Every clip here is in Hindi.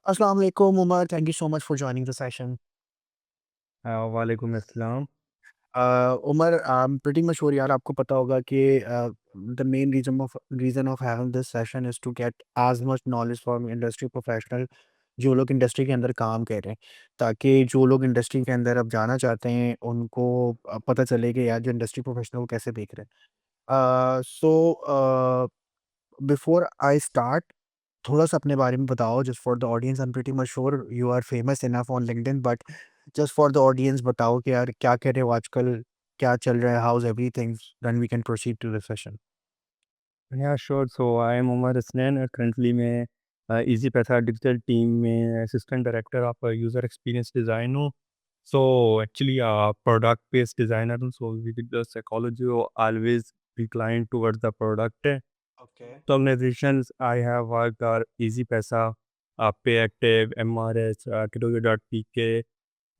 Assalamu alaikum, Umar. Thank you so much for joining the session. वालेकुम अस्सलाम। Umar, I'm pretty much sure यार आपको पता होगा कि the main reason of having this session is to get as much knowledge from industry professional जो लोग इंडस्ट्री के अंदर काम कर रहे हैं, ताकि जो लोग इंडस्ट्री के अंदर अब जाना चाहते हैं उनको पता चले कि यार जो इंडस्ट्री प्रोफेशनल वो कैसे देख रहे हैं। बिफोर आई स्टार्ट थोड़ा-सा अपने बारे में बताओ just for the audience. I am pretty much sure you are famous enough on LinkedIn, but just for the audience बताओ कि यार क्या कर रहे हो आजकल? क्या चल रहा है? How is everything? Then we can proceed to the session. Yeah sure, so I am Umar Hasnain. Currently मैं इजी पैसा डिजिटल टीम में assistant director of user experience design हूँ। So actually product based designer हूँ, so with the psychology always be client towards the product. Okay. So organizations I have worked are Easy Pesa, PayActive, MRS, Kidoyo.pk,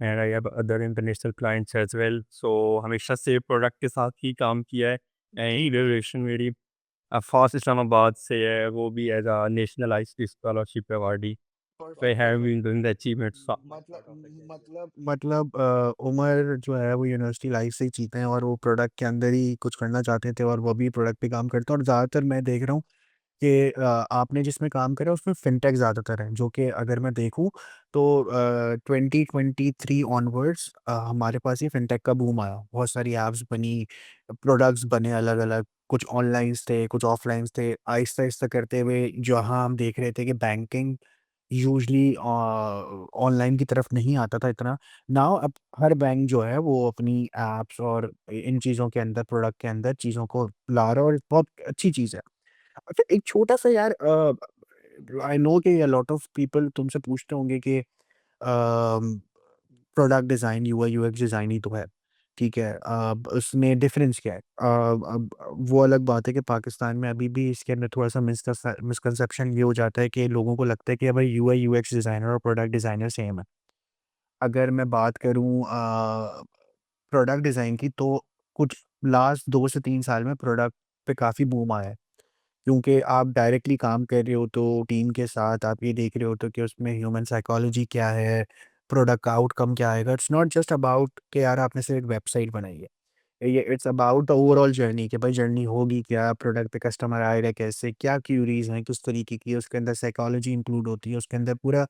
and I have other international clients as well. So हमेशा से प्रोडक्ट के साथ ही काम किया है। यही रिलेशन मेरी फ़ास्ट इस्लामाबाद से है, वो भी as a national ICT scholarship awardee. I perfect, have perfect. Been doing the achievements. Umar जो है वो यूनिवर्सिटी लाइफ से ही जीते हैं और वो प्रोडक्ट के अंदर ही कुछ करना चाहते थे और वो भी प्रोडक्ट पे काम करते हैं और ज़्यादातर मैं देख रहा हूँ कि आपने जिसमें काम करा उसमें फ़िनटेक ज़्यादातर है, जो कि अगर मैं देखूँ तो 2023 ऑनवर्ड्स हमारे पास ये फ़िनटेक का बूम आया। बहुत सारी ऐप्स बनी, प्रोडक्ट्स बने अलग-अलग, कुछ ऑनलाइन्स थे, कुछ ऑफलाइन्स थे। आहिस्ता-आहिस्ता करते हुए जहाँ हम देख रहे थे कि बैंकिंग यूजुअली ऑनलाइन की तरफ नहीं आता था इतना, नाउ अब हर बैंक जो है वो अपनी ऐप्स और इन चीज़ों के अंदर, प्रोडक्ट के अंदर चीज़ों को ला रहा है और बहुत अच्छी चीज़ है। अच्छा, एक छोटा-सा यार आई नो कि अ लॉट ऑफ पीपल तुमसे पूछते होंगे कि product design, UI UX design ही तो है, ठीक है? उसमें डिफ़रेंस क्या है? अब वो अलग बात है कि पाकिस्तान में अभी भी इसके अंदर थोड़ा-सा मिसकंसेप्शन ये हो जाता है कि लोगों को लगता है कि भाई यूआई यूएक्स डिज़ाइनर और प्रोडक्ट डिज़ाइनर सेम है। अगर मैं बात करूँ प्रोडक्ट डिज़ाइन की तो कुछ लास्ट 2 से 3 साल में प्रोडक्ट पे काफ़ी बूम आया है। क्योंकि आप डायरेक्टली काम कर रहे हो तो टीम के साथ आप ये देख रहे होते हो कि उसमें ह्यूमन साइकोलॉजी क्या है, प्रोडक्ट का आउटकम क्या आएगा। इट्स नॉट जस्ट अबाउट कि यार आपने सिर्फ एक वेबसाइट बनाई है। ये it's about the overall journey कि भाई जर्नी होगी क्या, प्रोडक्ट पे कस्टमर आएगा कैसे, क्या क्यूरीज़ हैं, किस तरीके की है, उसके अंदर साइकोलॉजी इंक्लूड होती है, उसके अंदर पूरा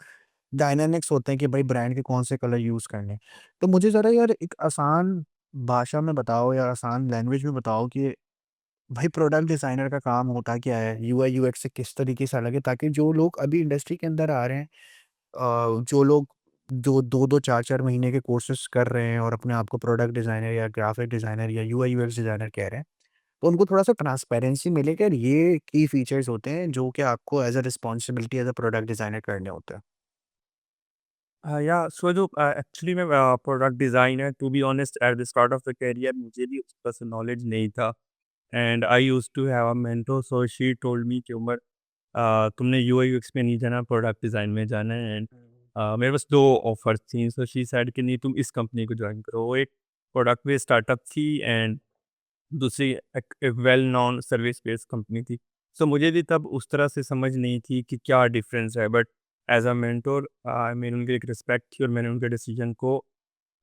डायनामिक्स होते हैं कि भाई ब्रांड के कौन से कलर यूज़ करने हैं। तो मुझे ज़रा यार एक आसान भाषा में बताओ या आसान लैंग्वेज में बताओ कि भाई प्रोडक्ट डिज़ाइनर का काम होता क्या है? यूआई यूएक्स से किस तरीके से अलग है? ताकि जो लोग अभी इंडस्ट्री के अंदर आ रहे हैं, जो लोग जो 2-2 4-4 महीने के कोर्सेज़ कर रहे हैं और अपने आप को प्रोडक्ट डिज़ाइनर या ग्राफिक डिज़ाइनर या यूआई यूएक्स डिज़ाइनर कह रहे हैं, तो उनको थोड़ा-सा ट्रांसपेरेंसी मिले कि यार ये की फीचर्स होते हैं जो कि आपको as a responsibility as a product designer करने होते हैं। या सो जो एक्चुअली मैं product designer, to be honest at the start of the career मुझे भी उसका नॉलेज नहीं था। And I used to have a mentor, so she told me कि उमर, तुमने यूआई यूएक्स में नहीं जाना, प्रोडक्ट डिज़ाइन में जाना है। एंड मेरे पास 2 ऑफर्स थी, सो शी सेड कि नहीं, तुम इस कंपनी को जॉइन करो। वो एक प्रोडक्ट बेस्ड स्टार्टअप थी एंड दूसरी एक well known service based company थी। सो मुझे भी तब उस तरह से समझ नहीं थी कि क्या डिफरेंस है, बट एज अ मेंटर मैंने उनकी एक रिस्पेक्ट थी और मैंने उनके डिसीजन को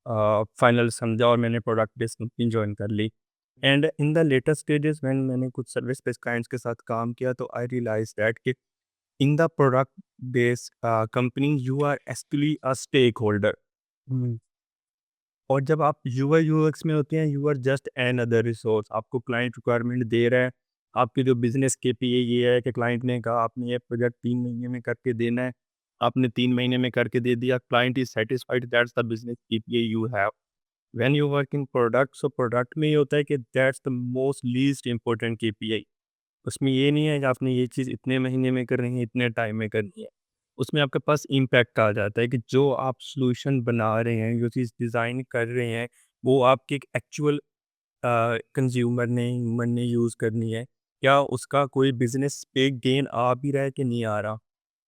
फाइनल समझा और मैंने प्रोडक्ट बेस्ड कंपनी जॉइन कर ली। And in the later stages when मैंने कुछ सर्विस बेस्ड क्लाइंट्स के साथ काम किया, तो आई रियलाइज दैट कि in the product based company you are actually a stakeholder. Hmm, और जब आप यूआई यूएक्स में होते हैं, you are just another resource. आपको क्लाइंट रिक्वायरमेंट दे रहा है, आपकी जो बिजनेस केपीए ये है कि क्लाइंट ने कहा आपने ये प्रोजेक्ट 3 महीने में करके देना है, आपने 3 महीने में करके दे दिया, client is satisfied, that's the business KPA you have. When you work in product, so product में ये होता है कि that's the most least important KPI. उसमें ये नहीं है कि आपने ये चीज़ इतने महीने में करनी है, इतने टाइम में करनी है। उसमें आपके पास इम्पैक्ट आ जाता है कि जो आप सॉल्यूशन बना रहे हैं, जो चीज़ डिज़ाइन कर रहे हैं, वो आपके एक एक्चुअल कंज़्यूमर ने, ह्यूमन ने यूज़ करनी है। क्या उसका कोई बिज़नेस पे गेन आ भी रहा है कि नहीं आ रहा? हुँ,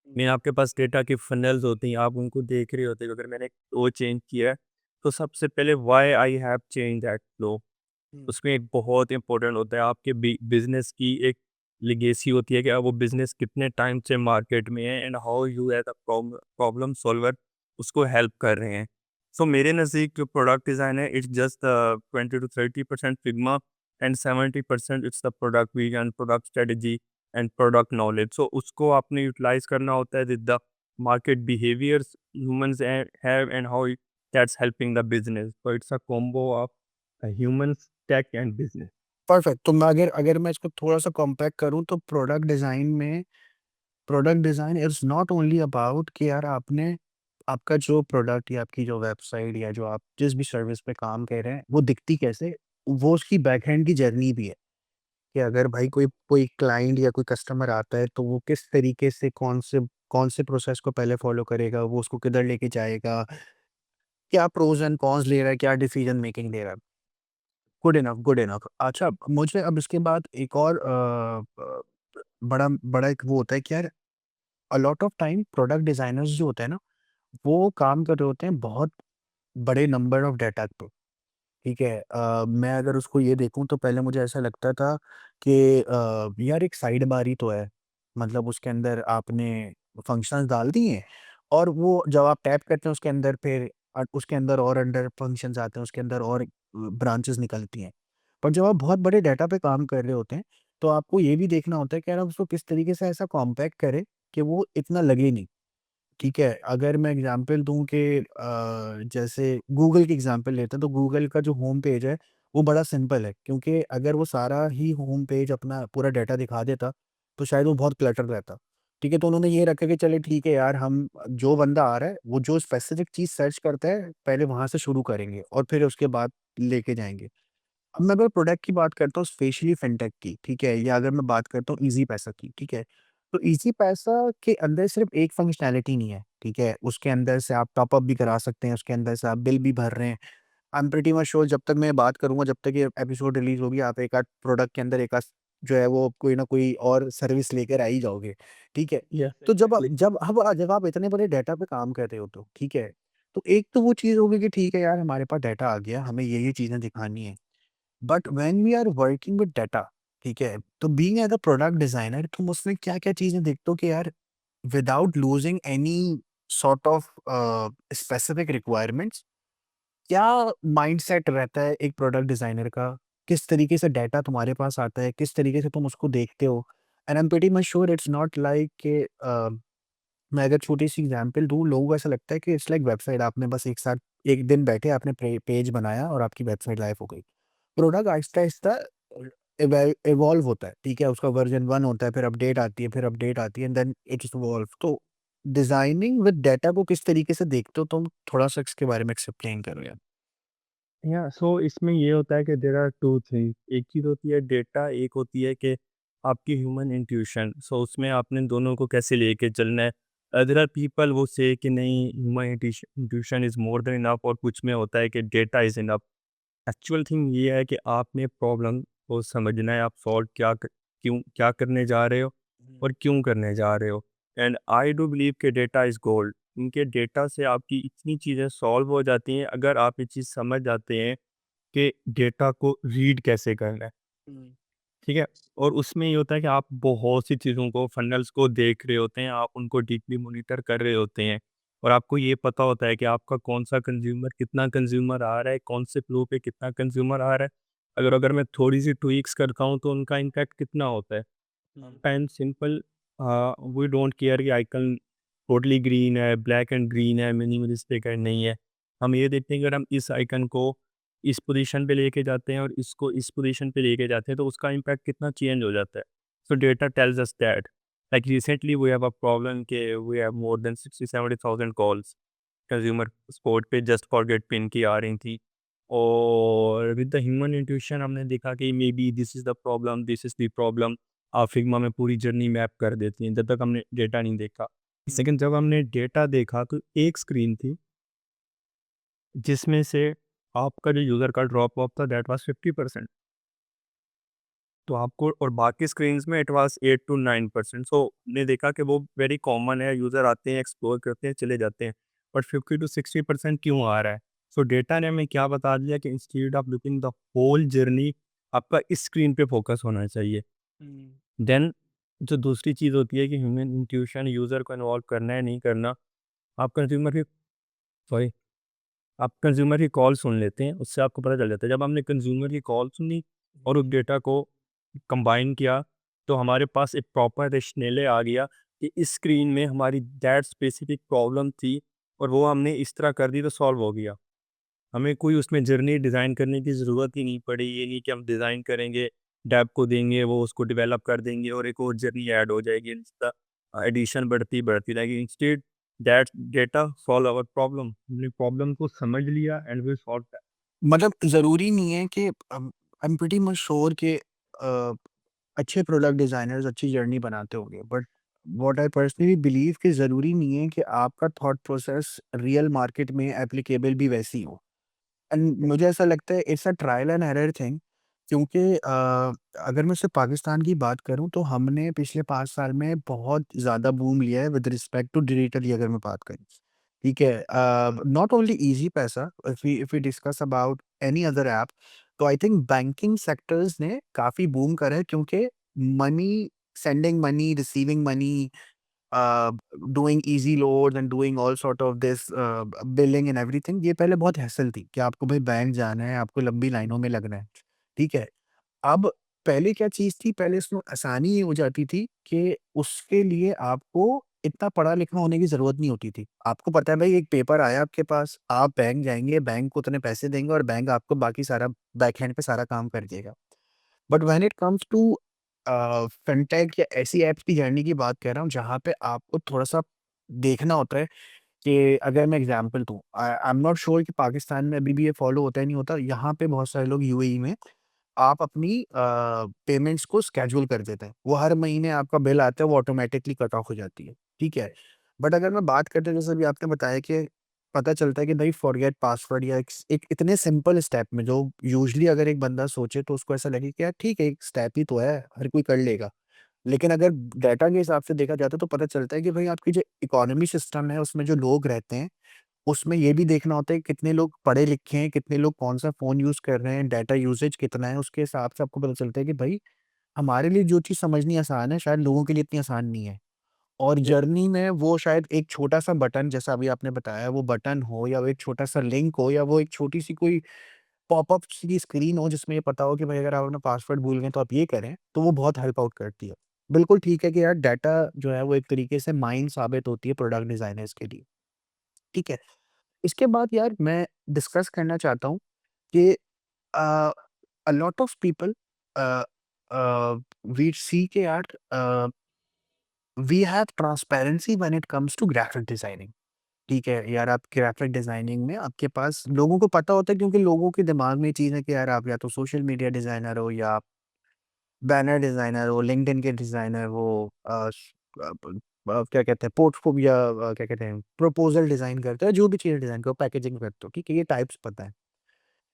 नहीं, आपके पास डेटा के फनल्स होते हैं, आप उनको देख रहे होते हो। अगर मैंने फ्लो चेंज किया है, तो सबसे पहले why I have change that flow. Hmm, उसमें एक बहुत इम्पोर्टेंट होता है आपके बिज़नेस की एक लेगेसी होती है कि वो बिज़नेस कितने टाइम से मार्केट में है and how you as a problem solver उसको हेल्प कर रहे हैं। सो मेरे नज़दीक जो प्रोडक्ट डिज़ाइन है it's just 20 to 30% Figma and 70% it's the product vision, product strategy and product knowledge. So उसको आपने यूटिलाइज़ करना होता है with the market behaviors humans have and how that's helping the business. So it's a combo of humans, tech, and business. Perfect. तो मैं अगर अगर मैं इसको थोड़ा-सा कॉम्पैक्ट करूँ तो product design is not only about कि यार आपने आपका जो प्रोडक्ट या आपकी जो वेबसाइट या जो आप जिस भी सर्विस पे काम कर रहे हैं, वो दिखती कैसे? वो उसकी बैकएंड की जर्नी भी है, कि अगर भाई कोई कोई क्लाइंट या कोई कस्टमर आता है, तो वो किस तरीके से कौन से प्रोसेस को पहले फॉलो करेगा, वो उसको किधर लेके जाएगा, क्या प्रोस एंड कॉन्स ले रहा है, क्या डिसीजन मेकिंग ले रहा है। Good enough, good enough. अच्छा, मुझे अब इसके बाद एक और बड़ा बड़ा एक वो होता है कि यार अ lot of time product designers जो होते हैं ना, वो काम कर रहे होते हैं बहुत बड़े नंबर ऑफ डेटा पे, ठीक है? मैं अगर उसको ये देखूँ तो पहले मुझे ऐसा लगता था कि यार एक साइड बार ही तो है, मतलब उसके अंदर आपने फंक्शंस डाल दिए और वो जब आप टैप करते हैं उसके अंदर फिर उसके अंदर और अंडर फंक्शंस आते हैं, उसके अंदर और ब्रांचेज़ निकलती हैं। पर जब आप बहुत बड़े डेटा पे काम कर रहे होते हैं, तो आपको ये भी देखना होता है कि यार आप उसको किस तरीके से ऐसा कॉम्पैक्ट करें कि वो इतना लगे नहीं। ठीक है, अगर मैं एग्ज़ाम्पल दूँ कि जैसे गूगल की एग्ज़ाम्पल लेते हैं, तो गूगल का जो होम पेज है, वो बड़ा सिंपल है, क्योंकि अगर वो सारा ही होम पेज अपना पूरा डाटा दिखा देता, तो शायद वो बहुत क्लटर रहता। ठीक है, तो उन्होंने ये रखा कि चलिए ठीक है यार, हम जो बंदा आ रहा है, वो जो स्पेसिफ़िक चीज़ सर्च करता है, पहले वहाँ से शुरू करेंगे और फिर उसके बाद लेके जाएँगे। अब मैं अगर प्रोडक्ट की बात करता हूँ स्पेशली फिनटेक की, ठीक है? या अगर मैं बात करता हूँ ईज़ी पैसा की, ठीक है? तो ईज़ी पैसा के अंदर सिर्फ़ एक फंक्शनैलिटी नहीं है, ठीक है? उसके अंदर से आप टॉप अप भी करा सकते हैं, उसके अंदर से आप बिल भी भर रहे हैं। I am pretty much sure जब तक मैं बात करूँगा, जब तक ये एपिसोड रिलीज़ होगी, आप एक आध प्रोडक्ट के अंदर एक आध जो है वो कोई ना कोई और सर्विस लेकर आ ही जाओगे, ठीक है? Yes, तो जब आप exactly. जब आप इतने बड़े डेटा पे काम कर रहे हो तो, ठीक है? तो एक तो वो चीज़ होगी कि ठीक है यार, हमारे पास डेटा आ गया, हमें ये चीज़ें दिखानी है। But when we are working with data, ठीक है? तो being as a product designer तुम उसमें क्या-क्या चीज़ें देखते हो कि यार without losing any sort of specific requirements, क्या माइंडसेट रहता है एक प्रोडक्ट डिज़ाइनर का? किस तरीके से डाटा तुम्हारे पास आता है? किस तरीके से तुम उसको देखते हो? And I am pretty much sure it's not like कि मैं अगर छोटी-सी एग्ज़ाम्पल दूँ, लोगों को ऐसा लगता है कि इट्स लाइक वेबसाइट, आपने बस एक साथ एक दिन बैठे आपने पेज बनाया और आपकी वेबसाइट लाइव हो गई। प्रोडक्ट आहिस्ता-आहिस्ता इवॉल्व होता है, ठीक है? उसका वर्ज़न 1 होता है, फिर अपडेट आती है, फिर अपडेट आती है एंड देन इट्स इवॉल्व। तो डिज़ाइनिंग विद डाटा को किस तरीके से देखते हो तुम? थोड़ा-सा इसके बारे में एक्सप्लेन करो यार। या सो इसमें ये होता है कि देयर आर टू थिंग्स, एक चीज़ होती है डेटा, एक होती है कि आपकी ह्यूमन इंट्यूशन। सो उसमें आपने दोनों को कैसे लेके चलना है। देयर आर पीपल वो से कि नहीं, human intuition is more than enough, और कुछ में होता है कि data is enough. Actual thing ये है कि आपने प्रॉब्लम को समझना है, आप सॉल्व क्यों क्या करने जा रहे हो हुँ, और क्यों करने जा रहे हो। एंड आई डू बिलीव कि डेटा इज़ गोल्ड। इनके डेटा से आपकी इतनी चीज़ें सॉल्व हो जाती हैं अगर आप ये चीज़ समझ जाते हैं कि डेटा को रीड कैसे करना है, हुँ, ठीक है? और उसमें ये होता है कि आप बहुत सी चीज़ों को, फन्नल्स को देख रहे होते हैं, आप उनको डीपली मॉनिटर कर रहे होते हैं और आपको ये पता होता है कि आपका कौन-सा कंज़्यूमर, कितना कंज़्यूमर आ रहा है, कौन से फ्लो पे कितना कंज़्यूमर आ रहा है। अगर अगर मैं थोड़ी-सी ट्वीक्स करता हूँ तो उनका इम्पैक्ट कितना होता है। Hmm, and simple, we don't care कि आइकन टोटली ग्रीन है, ब्लैक एंड ग्रीन है, मिनिमलिस्टिक है, नहीं है। हम ये देखते हैं कि अगर हम इस आइकन को इस पोजीशन पे लेके जाते हैं और इसको इस पोजीशन पे लेके जाते हैं तो उसका इम्पैक्ट कितना चेंज हो जाता है। So data tells us that. Like recently we have a problem कि we have more than 60-70,000 calls consumer support पे जस्ट फॉरगेट पिन की आ रही थी। और विद द ह्यूमन इंट्यूशन हमने देखा कि may be this is the problem, this is the problem. Figma में पूरी जर्नी मैप कर देती हैं, जब तक हमने डेटा नहीं देखा। हुँ, सेकंड, जब हमने डेटा देखा तो एक स्क्रीन थी जिसमें से आपका जो यूज़र का ड्रॉप ऑफ था दैट वाज़ 50%। तो आपको, और बाकी स्क्रीन्स में इट वाज़ 8 टू 9%। सो हमने देखा कि वो वेरी कॉमन है, यूज़र आते हैं, एक्सप्लोर करते हैं, चले जाते हैं। बट 50 टू 60% क्यों आ रहा है? सो डेटा ने हमें क्या बता दिया कि instead of looking the whole journey, आपका इस स्क्रीन पे फोकस होना चाहिए। हुँ। देन जो दूसरी चीज़ होती है कि ह्यूमन इंट्यूशन, यूज़र को इन्वॉल्व करना है, नहीं करना। आप कंज़्यूमर की सॉरी आप कंज़्यूमर की कॉल सुन लेते हैं, उससे आपको पता चल जाता है। जब हमने कंज़्यूमर की कॉल सुनी और उस डेटा को कंबाइन किया, तो हमारे पास एक प्रॉपर रैशनले आ गया कि इस स्क्रीन में हमारी दैट स्पेसिफिक प्रॉब्लम थी और वो हमने इस तरह कर दी तो सॉल्व हो गया। हमें कोई उसमें जर्नी डिज़ाइन करने की ज़रूरत ही नहीं पड़ी। ये नहीं कि हम डिज़ाइन करेंगे, डेव को देंगे, वो उसको डेवलप कर देंगे और एक और जर्नी ऐड हो जाएगी। एडिशन बढ़ती रहेगी। Instead that data solve our problem. हमने प्रॉब्लम को समझ लिया एंड वी सॉल्व दैट। मतलब ज़रूरी नहीं है कि आई एम प्रीटी मच श्योर कि अच्छे प्रोडक्ट डिज़ाइनर्स अच्छी जर्नी बनाते होंगे, but what I personally believe कि ज़रूरी नहीं है कि आपका थॉट प्रोसेस रियल मार्केट में एप्लीकेबल भी वैसी हो। एंड मुझे ऐसा लगता है it's a trial and error thing, क्योंकि अगर मैं सिर्फ पाकिस्तान की बात करूं तो हमने पिछले 5 साल में बहुत ज़्यादा बूम लिया है विद रिस्पेक्ट टू डिजिटली, अगर मैं बात करूं। ठीक है, not only Easypaisa, if we discuss about any other app, तो आई थिंक बैंकिंग सेक्टर्स ने काफ़ी बूम करा है, क्योंकि money, sending money, receiving money, uh, doing easy loads and doing all sort of this billing and everything, ये पहले बहुत हैसल थी कि आपको भाई बैंक जाना है, आपको लंबी लाइनों में लगना है, ठीक है। अब पहले क्या चीज़ थी, पहले इसमें आसानी ये हो जाती थी कि उसके लिए आपको इतना पढ़ा-लिखा होने की ज़रूरत नहीं होती थी। आपको पता है भाई एक पेपर आया आपके पास, आप बैंक जाएँगे, बैंक को उतने पैसे देंगे और बैंक आपको बाकी सारा बैकएंड पे सारा काम कर देगा। But when it comes to fintech या ऐसी ऐप्स की जर्नी की बात कर रहा हूँ जहाँ पे आपको थोड़ा-सा देखना होता है कि अगर मैं एग्ज़ाम्पल दूँ, आई एम नॉट श्योर कि पाकिस्तान में अभी भी ये फॉलो होता है नहीं होता। यहाँ पे बहुत सारे लोग यूएई में आप अपनी पेमेंट्स को स्केड्यूल कर देते हैं। वो हर महीने आपका बिल आता है, वो ऑटोमैटिकली कट ऑफ हो जाती है, ठीक है? बट अगर मैं बात करते हैं जैसे अभी आपने बताया कि पता चलता है कि भाई फॉरगेट पासवर्ड या एक इतने सिंपल स्टेप में जो यूजुअली अगर एक बंदा सोचे तो उसको ऐसा लगे कि यार ठीक है, एक स्टेप ही तो है, हर कोई कर लेगा। लेकिन अगर डाटा के हिसाब से देखा जाता है तो पता चलता है कि भाई आपकी जो इकोनॉमी सिस्टम है उसमें जो लोग रहते हैं, उसमें ये भी देखना होता है कि कितने लोग पढ़े-लिखे हैं, कितने लोग कौन-सा फ़ोन यूज़ कर रहे हैं, डाटा यूसेज कितना है, उसके हिसाब से आपको पता चलता है कि भाई हमारे लिए जो चीज़ समझनी आसान है, शायद लोगों के लिए इतनी आसान नहीं है। और जर्नी में वो शायद एक छोटा-सा बटन, जैसा अभी आपने बताया, वो बटन हो या वो एक छोटा-सा लिंक हो या वो एक छोटी-सी कोई पॉपअप सी स्क्रीन हो जिसमें ये पता हो कि भाई अगर आप अपना पासवर्ड भूल गए तो आप ये करें, तो वो बहुत हेल्प आउट करती है। बिल्कुल ठीक है कि यार डाटा जो है वो एक तरीके से माइन साबित होती है प्रोडक्ट डिज़ाइनर्स के लिए, ठीक है। इसके बाद यार मैं डिस्कस करना चाहता हूँ कि uh, a lot of people uh we see के यार we have transparency when it comes to graphic designing. ठीक है, यार आप ग्राफिक डिज़ाइनिंग में आपके पास लोगों को पता होता है, क्योंकि लोगों के दिमाग में ये चीज़ है कि यार आप या तो सोशल मीडिया डिज़ाइनर हो या आप बैनर डिज़ाइनर हो, लिंक्डइन के डिज़ाइनर हो, क्या कहते हैं पोर्टफो या क्या कहते हैं प्रपोज़ल डिज़ाइन करते हो, जो भी चीज़ें डिज़ाइन करो, पैकेजिंग करते हो, ठीक है, ये टाइप्स पता है।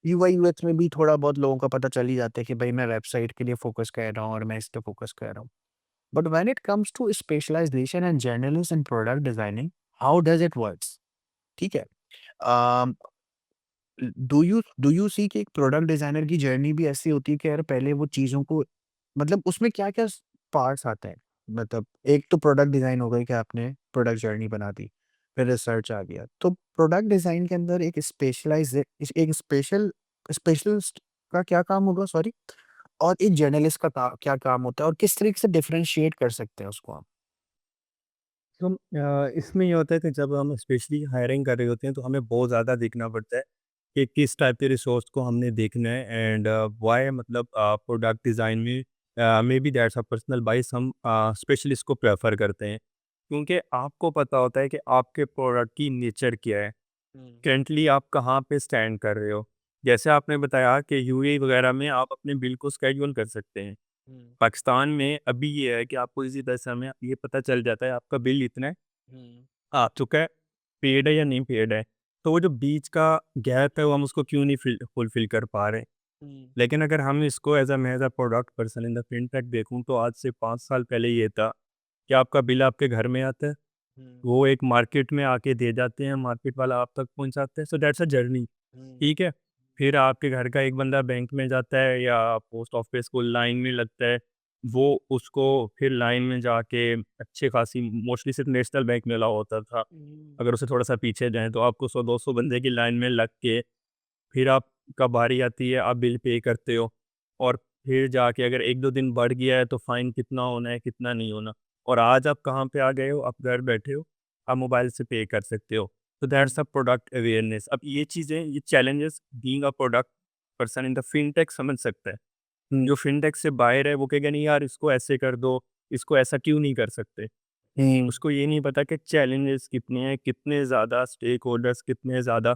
यूआई यूएक्स में भी थोड़ा बहुत लोगों का पता चल ही जाता है कि भाई मैं वेबसाइट के लिए फ़ोकस कर रहा हूँ और मैं इस पे फ़ोकस कर रहा हूँ। But when it comes to specialisation and journalism in product designing, how does it works? ठीक है। अ, डू यू सी कि एक प्रोडक्ट डिज़ाइनर की जर्नी भी ऐसी होती है कि यार पहले वो चीज़ों को, मतलब उसमें क्या-क्या पार्ट्स आते हैं? मतलब एक तो प्रोडक्ट डिज़ाइन हो गई कि आपने प्रोडक्ट जर्नी बना दी, फिर रिसर्च आ गया। तो प्रोडक्ट डिज़ाइन के अंदर एक स्पेशलिस्ट का क्या काम होगा, सॉरी? और एक जर्नलिस्ट का क्या काम होता है और किस तरीके से डिफरेंशिएट कर सकते हैं उसको आप? तो इसमें ये होता है कि जब हम स्पेशली हायरिंग कर रहे होते हैं तो हमें बहुत ज़्यादा देखना पड़ता है कि किस टाइप के रिसोर्स को हमने देखना है एंड व्हाई मतलब प्रोडक्ट डिज़ाइन में may be that's a personal बाइस हम स्पेशलिस्ट को प्रेफर करते हैं क्योंकि आपको पता होता है कि आपके प्रोडक्ट की नेचर क्या है, हुँ, करंटली आप कहाँ पे स्टैंड कर रहे हो। जैसे आपने बताया कि यूएई वगैरह में आप अपने बिल को स्केड्यूल कर सकते हैं। हुँ, पाकिस्तान में अभी ये है कि आपको इसी तरह से हमें ये पता चल जाता है आपका बिल इतना है, हुँ, आ चुका है, पेड है या नहीं पेड है। तो वो जो बीच का गैप है वो हम उसको क्यों नहीं फुलफ़िल कर पा रहे हैं। हुँ, लेकिन अगर हम इसको मैं as a product person in the fintech देखूँ तो आज से 5 साल पहले ये था कि आपका बिल आपके घर में आता है, हुँ, वो एक मार्केट में आके दे जाते हैं, मार्केट वाला आप तक पहुँचाते हैं। सो दैट्स अ जर्नी, हुँ, ठीक है? फिर आपके घर का एक बंदा बैंक में जाता है या पोस्ट ऑफिस को लाइन में लगता है वो उसको फिर लाइन में जाके अच्छे खासी मोस्टली सिर्फ़ नेशनल बैंक में अलाउ होता था। अगर उससे थोड़ा-सा पीछे जाएँ तो आपको 100-200 बंदे की लाइन में लग के फिर आपका बारी आती है, आप बिल पे करते हो और फिर जाके अगर 1-2 दिन बढ़ गया है तो फाइन कितना होना है, कितना नहीं होना। और आज आप कहाँ पे आ गए हो, आप घर बैठे हो, आप मोबाइल से पे कर सकते हो। तो दैट्स अ प्रोडक्ट अवेयरनेस। अब ये चीज़ें, ये challenges being a product person in the fintech समझ सकता है। जो फिनटेक से बाहर है वो कहेगा नहीं यार इसको ऐसे कर दो, इसको ऐसा क्यों नहीं कर सकते? हुँ, उसको ये नहीं पता कि चैलेंजेस कितने हैं, कितने ज़्यादा स्टेक होल्डर्स, कितने ज़्यादा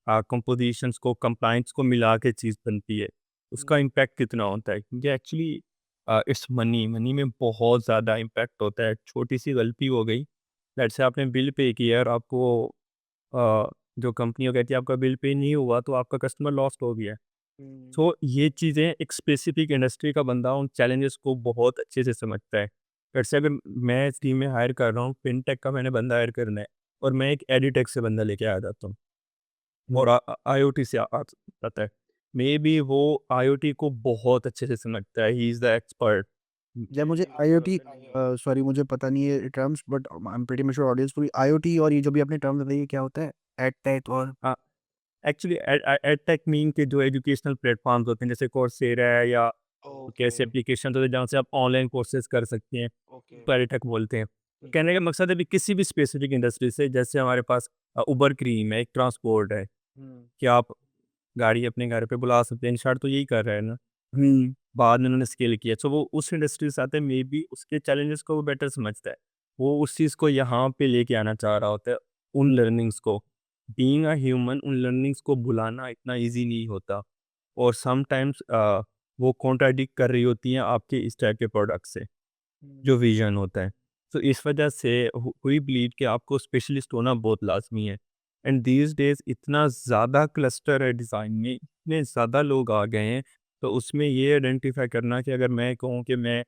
कंपोज़िशंस को, कंप्लायंस को मिला के चीज़ बनती है। उसका इम्पैक्ट कितना होता है? क्योंकि एक्चुअली इट्स मनी, मनी में बहुत ज़्यादा इम्पैक्ट होता है। छोटी-सी गलती हो गई, लेट्स से आपने बिल पे किया और आपको जो कंपनी वो कहती है आपका बिल पे नहीं हुआ तो आपका कस्टमर लॉस्ट हो गया है। हुँ, सो ये चीज़ें एक स्पेसिफिक इंडस्ट्री का बंदा उन चैलेंजेस को बहुत अच्छे से समझता है। जैसे अगर मैं इस टीम में हायर कर रहा हूँ, फिनटेक का मैंने बंदा हायर करना है और मैं एक एडिटेक से बंदा लेके आ जाता हूँ और हुँ। आईओटी से आता है। मेबी वो आईओटी को बहुत अच्छे से समझता है, ही इज़ द एक्सपर्ट। जब मुझे आईओटी सॉरी मुझे पता नहीं है terms but I am pretty sure audience को भी आईओटी और ये जो भी आपने टर्म बताई ये क्या होता है? एडटेक और हाँ, एक्चुअली एडटेक मीन के जो एजुकेशनल प्लेटफ़ॉर्म्स होते हैं जैसे कोर्सेरा है या ओके, कैसे एप्लीकेशन होते हैं जहाँ से आप ऑनलाइन कोर्सेज़ कर सकते हैं, ओके। उसको एडटेक बोलते हैं। हुँ, कहने का मकसद है कि किसी भी स्पेसिफिक इंडस्ट्री से जैसे हमारे पास उबर क्रीम है, एक ट्रांसपोर्ट है, हुँ, कि आप गाड़ी अपने घर पे बुला सकते हैं, इंशार्ट तो यही कर रहा है ना। हुँ, बाद में उन्होंने स्केल किया, सो वो उस इंडस्ट्री से आते हैं, मेबी उसके चैलेंजेस को वो बेटर समझता है। वो उस चीज़ को यहाँ पे लेके आना चाह रहा होता है, उन लर्निंग्स को। बीइंग अ ह्यूमन उन लर्निंग्स को भुलाना इतना ईज़ी नहीं होता और समटाइम्स वो कॉन्ट्राडिक्ट कर रही होती हैं आपके इस टाइप के प्रोडक्ट से, हुँ, जो विज़न होता है। तो इस वजह से वी बिलीव कि आपको स्पेशलिस्ट होना बहुत लाज़मी है। एंड दीज़ डेज़ इतना ज़्यादा क्लस्टर है डिज़ाइन में, इतने ज़्यादा लोग आ गए हैं, तो उसमें ये आइडेंटिफ़ाई करना कि अगर मैं कहूँ कि मैं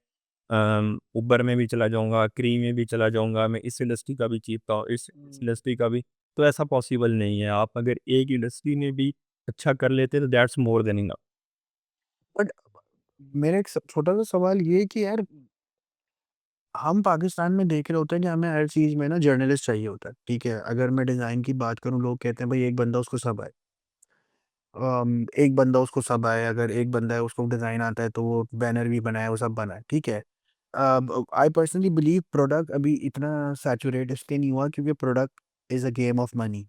उबर में भी चला जाऊँगा, क्री में भी चला जाऊँगा, मैं इस इंडस्ट्री का भी चीखता हूँ, इस हुँ। इंडस्ट्री का भी, तो ऐसा पॉसिबल नहीं है। आप अगर एक इंडस्ट्री में भी अच्छा कर लेते, तो that's more than enough. But मेरा एक स छोटा-सा सवाल ये है कि यार हम पाकिस्तान में देख रहे होते हैं कि हमें हर चीज़ में ना जर्नलिस्ट चाहिए होता है, ठीक है? अगर मैं डिज़ाइन की बात करूँ लोग कहते हैं भई एक बंदा उसको सब आए। एक बंदा उसको सब आए, अगर एक बंदा है उसको डिज़ाइन आता है तो वो बैनर भी बनाए, वो सब बनाए, ठीक है? आई पर्सनली बिलीव प्रोडक्ट अभी इतना सैचुरेट इसलिए नहीं हुआ क्योंकि product is a game of money,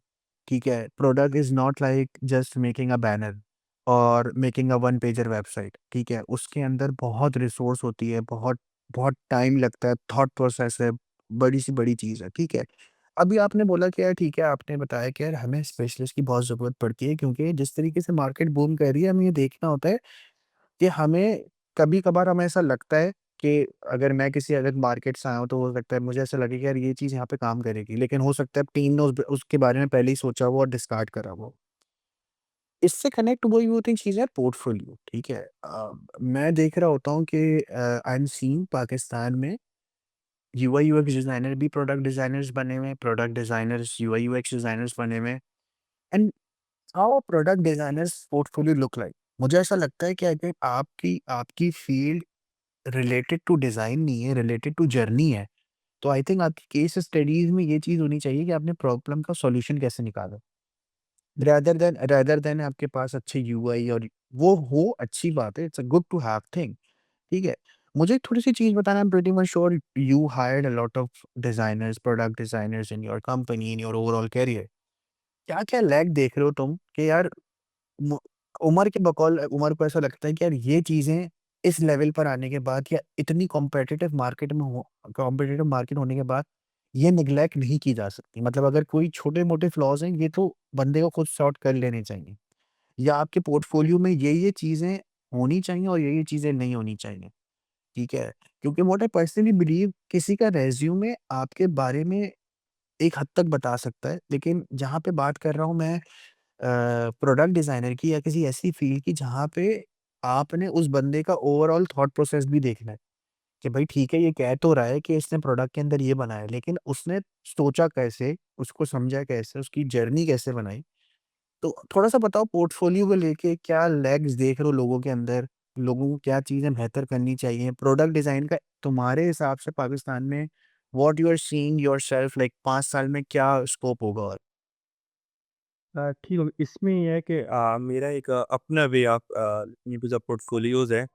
ठीक है? Product is not like just making a banner और making a one pager website, ठीक है? उसके अंदर बहुत रिसोर्स होती है, बहुत बहुत टाइम लगता है, थॉट प्रोसेस है, बड़ी सी बड़ी चीज़ है, ठीक है? अभी आपने बोला कि यार ठीक है, आपने बताया कि यार हमें स्पेशलिस्ट की बहुत ज़रूरत पड़ती है क्योंकि जिस तरीके से मार्केट बूम कर रही है, हमें ये देखना होता है कि हमें कभी-कभार हमें ऐसा लगता है कि अगर मैं किसी अलग मार्केट से आया हूँ, तो हो सकता है मुझे ऐसा लगे कि यार ये चीज़ यहाँ पे काम करेगी। लेकिन हो सकता है टीम ने उसके बारे में पहले ही सोचा हो और डिस्कार्ड करा हो। इससे कनेक्ट वही होती चीज़ है पोर्टफोलियो, ठीक है? मैं देख रहा होता हूँ कि आई एम सीइंग पाकिस्तान में यूआई यूएक्स डिज़ाइनर भी प्रोडक्ट डिज़ाइनर्स बने हुए हैं, product designers UI UX designers बने हुए हैं and how product designers portfolio look like? मुझे ऐसा लगता है कि अगर आपकी आपकी फील्ड रिलेटेड टू डिज़ाइन नहीं है, रिलेटेड टू जर्नी है, तो आई थिंक आपकी केस स्टडीज़ में ये चीज़ होनी चाहिए कि आपने प्रॉब्लम का सॉल्यूशन कैसे निकाला। रादर देन आपके पास अच्छे यूआई और वो हो अच्छी बात है, it's a good to have thing, ठीक है? मुझे थोड़ी-सी चीज़ बताना I am pretty much sure you hired a lot of designers, product designers in your company, in your overall career. क्या-क्या लैग देख रहे हो तुम कि यार मु उम्र के बकौल उम्र को ऐसा लगता है कि यार ये चीज़ें इस लेवल पर आने के बाद या इतनी कॉम्पिटिटिव मार्केट होने के बाद ये नेग्लेक्ट नहीं की जा सकती। मतलब अगर कोई छोटे-मोटे फ्लॉज़ हैं, ये तो बंदे को खुद सॉर्ट कर लेने चाहिए। या आपके पोर्टफोलियो में ये-ये चीज़ें होनी चाहिए और ये-ये चीज़ें नहीं होनी चाहिए, ठीक है? क्योंकि व्हाट आई पर्सनली बिलीव किसी का रिज़्यूमे आपके बारे में एक हद तक बता सकता है, लेकिन जहाँ पे बात कर रहा हूँ मैं प्रोडक्ट डिज़ाइनर की या किसी ऐसी फ़ील्ड की जहाँ पे आपने उस बंदे का ओवरऑल थॉट प्रोसेस भी देखना है, कि भाई ठीक है ये कह तो रहा है कि इसने प्रोडक्ट के अंदर ये बनाया है, लेकिन उसने सोचा कैसे, उसको समझा कैसे, उसकी जर्नी कैसे बनाई? तो थोड़ा-सा बताओ पोर्टफोलियो को लेके क्या लैग्स देख रहे हो लोगों के अंदर? लोगों को क्या चीज़ें बेहतर करनी चाहिए? प्रोडक्ट डिज़ाइन का तुम्हारे हिसाब से पाकिस्तान में what you are seeing yourself like 5 साल में क्या स्कोप होगा और? ठीक है, इसमें ये है कि मेरा एक अपना way of looking the portfolios है।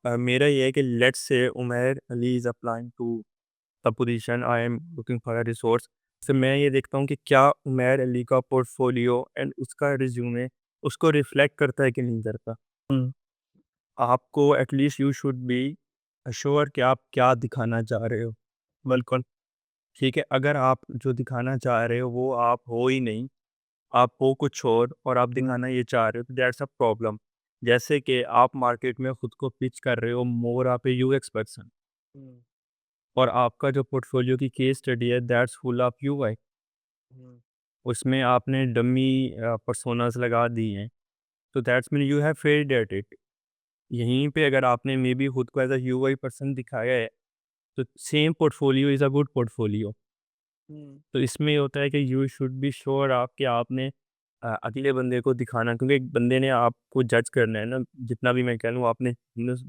मेरा ये है कि let's say Umair Ali is applying to the position I am looking for a resource. तो मैं ये देखता हूँ कि क्या उमैर अली का पोर्टफोलियो एंड उसका रिज्यूमे उसको रिफ्लेक्ट करता है कि नहीं करता। हुँ, आपको at least you should be sure कि आप क्या दिखाना चाह रहे हो। बिल्कुल। ठीक है, अगर आप जो दिखाना चाह रहे हो वो आप हो ही नहीं, आप हो कुछ और आप हुँ, दिखाना ये चाह रहे हो, तो दैट्स अ प्रॉब्लम। जैसे कि आप मार्केट में खुद को पिच कर रहे हो मोर आप ए यूएक्स पर्सन, हुँ, और आपका जो पोर्टफोलियो की केस स्टडी है दैट्स फुल ऑफ यूआई। हुँ, उसमें आपने डमी पर्सोनास लगा दी हैं, तो that's mean you have failed at it. यहीं पे अगर आपने मे बी खुद को एज अ यूआई पर्सन दिखाया है, तो same portfolio is a good portfolio. Hmm, तो इसमें ये होता है कि यू शुड बी श्योर आप कि आपने अगले बंदे को दिखाना, क्योंकि एक बंदे ने आपको जज करना है ना, जितना भी मैं कह लूँ आपने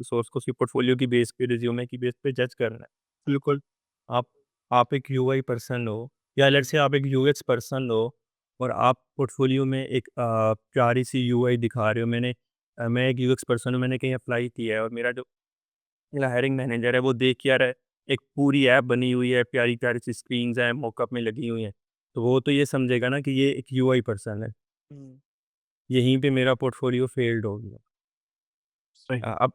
सोर्स को उसकी पोर्टफोलियो की बेस पे रिज्यूमे की बेस पे जज करना है। बिल्कुल। आप आप एक यूआई पर्सन हो या लेट्स हुँ, से आप एक यूएक्स पर्सन हो, और आप पोर्टफोलियो में एक प्यारी सी यूआई दिखा रहे हो। मैं एक यूएक्स पर्सन हूँ, मैंने कहीं अप्लाई किया है और मेरा हायरिंग मैनेजर है, वो देख के आ रहा है, एक पूरी ऐप बनी हुई है, प्यारी-प्यारी सी स्क्रीन्स हैं, मॉकअप में लगी हुई हैं। तो वो तो ये समझेगा ना कि ये एक यूआई पर्सन है। हुँ, यहीं पे मेरा पोर्टफोलियो फेल्ड हो गया। सही। अब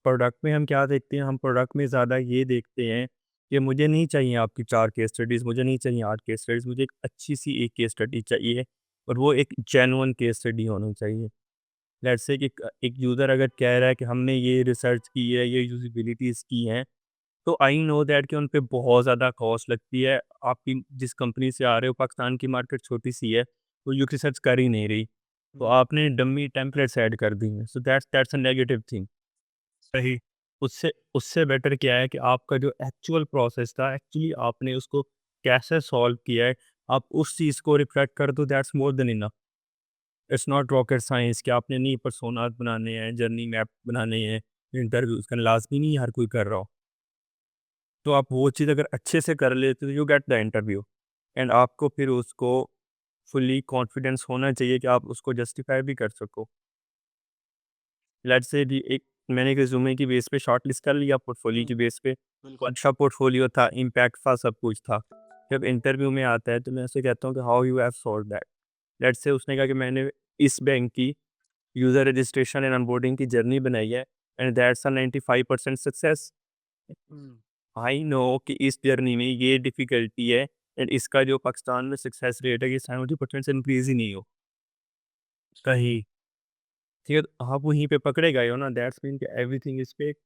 प्रोडक्ट में हम क्या देखते हैं, हम प्रोडक्ट में ज़्यादा ये देखते हैं कि मुझे नहीं चाहिए आपकी 4 केस स्टडीज़, मुझे नहीं चाहिए 8 केस स्टडीज़, मुझे एक अच्छी-सी 1 केस स्टडी चाहिए, और वो एक जेन्युइन केस स्टडी होनी चाहिए। लेट्स से कि एक यूज़र अगर कह रहा है कि हमने ये रिसर्च की है, ये यूज़ेबिलिटीज़ की हैं, तो आई नो दैट कि उन पे बहुत ज़्यादा कॉस्ट लगती है। आपकी जिस कंपनी से आ रहे हो, पाकिस्तान की मार्केट छोटी-सी है, तो ये रिसर्च कर ही नहीं रही। तो हुँ, आपने डमी टेम्पलेट्स ऐड कर दी हैं, so that's a negative thing. सही। उससे उससे बेटर क्या है कि आपका जो एक्चुअल प्रोसेस था, एक्चुअली आपने उसको कैसे सॉल्व किया है, आप उस चीज़ को रिफ्लेक्ट कर दो, that's more than enough. It's not rocket science कि आपने नहीं पर्सोनास बनाने हैं, जर्नी मैप बनाने हैं, इंटरव्यूज़ करना लाज़मी नहीं है हर कोई कर रहा हो। तो आप वो चीज़ अगर अच्छे से कर लेते हो, you get the interview, and आपको फिर उसको फुली कॉन्फिडेंस होना चाहिए कि आप उसको जस्टिफाई भी कर सको। लेट्स से कि एक मैंने एक रिज्यूमे की बेस पे शॉर्टलिस्ट कर लिया, पोर्टफोलियो हुँ, की बेस पे, बिल्कुल। अच्छा पोर्टफोलियो था, इम्पैक्ट था, सब कुछ था। जब इंटरव्यू में आता है तो मैं उससे कहता हूँ कि how you have solved that? Let's say उसने कहा कि मैंने इस बैंक की यूज़र रजिस्ट्रेशन एंड ऑनबोर्डिंग की जर्नी बनाई है, and that's a 95% success. Hmm, I know कि इस जर्नी में ये डिफ़िकल्टी है, एंड इसका जो पाकिस्तान में सक्सेस रेट है, ये 70% से इंक्रीज़ ही नहीं हो। सही। ठीक है? तो आप वहीं पे पकड़े गए हो ना, दैट्स मीन कि एवरीथिंग इज़ फेक।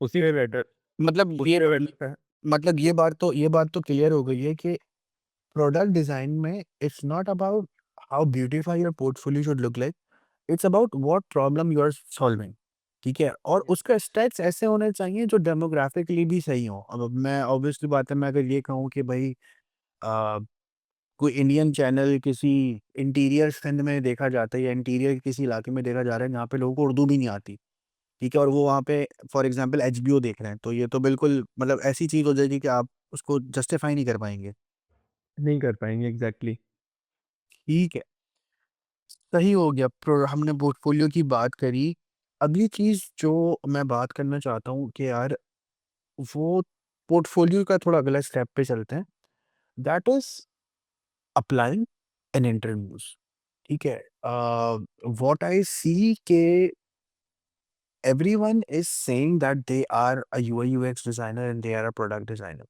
उसी पे बेटर मतलब उसी ये पे बेटर है। मतलब ये बात तो क्लियर हो गई है कि प्रोडक्ट डिज़ाइन में it's not about how beautify your portfolio should look like, it's about what problem you are solving, ठीक है? और यस। उसका स्टेट्स ऐसे होने चाहिए जो डेमोग्राफिकली भी सही हो। अब मैं ऑब्वियसली बात है, मैं अगर ये कहूँ कि भई अ, कोई इंडियन चैनल किसी इंटीरियर सिंध में देखा जाता है या इंटीरियर किसी इलाके में देखा जा रहा है जहाँ पे लोगों को उर्दू भी नहीं आती, ठीक है? और वो वहाँ पे फॉर एग्ज़ाम्पल एचबीओ देख रहे हैं, तो ये तो बिल्कुल मतलब ऐसी चीज़ हो जाएगी कि आप उसको जस्टिफाई नहीं कर पाएँगे। नहीं कर पाएँगे एग्ज़ैक्टली। ठीक है, सही हो गया। हमने पोर्टफोलियो की बात करी। अगली चीज़ जो मैं बात करना चाहता हूँ कि यार वो पोर्टफोलियो का थोड़ा अगला स्टेप पे चलते हैं। That is applying in interviews, ठीक है? व्हाट आई सी के everyone is saying that they are a UI UX designer and they are a product designer.